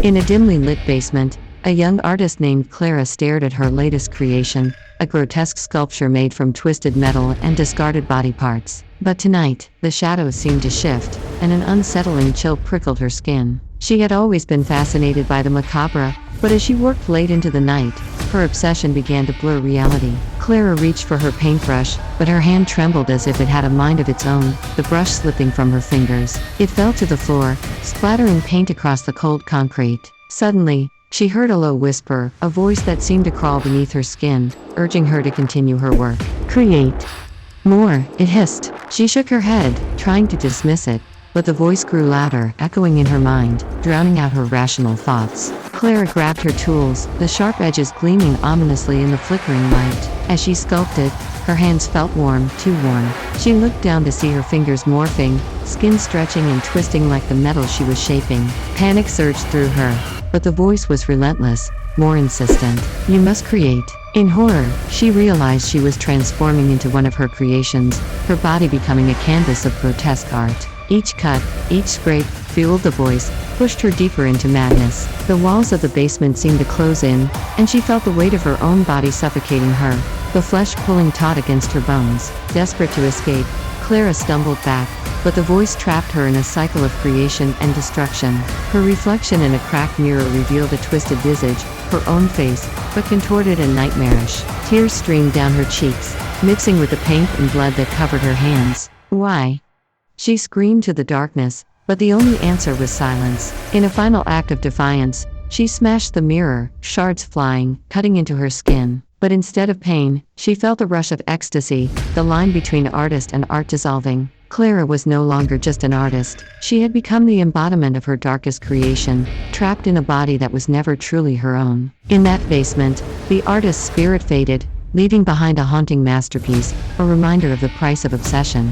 In a dimly lit basement, a young artist named Clara stared at her latest creation, a grotesque sculpture made from twisted metal and discarded body parts. But tonight, the shadows seemed to shift, and an unsettling chill prickled her skin. She had always been fascinated by the macabre, but as she worked late into the night, her obsession began to blur reality. Clara reached for her paintbrush, but her hand trembled as if it had a mind of its own, the brush slipping from her fingers. It fell to the floor, splattering paint across the cold concrete. Suddenly, she heard a low whisper, a voice that seemed to crawl beneath her skin, urging her to continue her work. "Create more," it hissed. She shook her head, trying to dismiss it, but the voice grew louder, echoing in her mind, drowning out her rational thoughts. Clara grabbed her tools, the sharp edges gleaming ominously in the flickering light. As she sculpted, her hands felt warm, too warm. She looked down to see her fingers morphing, skin stretching and twisting like the metal she was shaping. Panic surged through her, but the voice was relentless, more insistent. "You must create." In horror, she realized she was transforming into one of her creations, her body becoming a canvas of grotesque art. Each cut, each scrape, fueled the voice, pushed her deeper into madness. The walls of the basement seemed to close in, and she felt the weight of her own body suffocating her, the flesh pulling taut against her bones. Desperate to escape, Clara stumbled back, but the voice trapped her in a cycle of creation and destruction. Her reflection in a cracked mirror revealed a twisted visage, her own face, but contorted and nightmarish. Tears streamed down her cheeks, mixing with the paint and blood that covered her hands. "Why?" She screamed to the darkness, but the only answer was silence. In a final act of defiance, she smashed the mirror, shards flying, cutting into her skin. But instead of pain, she felt a rush of ecstasy, the line between artist and art dissolving. Clara was no longer just an artist. She had become the embodiment of her darkest creation, trapped in a body that was never truly her own. In that basement, the artist's spirit faded, leaving behind a haunting masterpiece, a reminder of the price of obsession.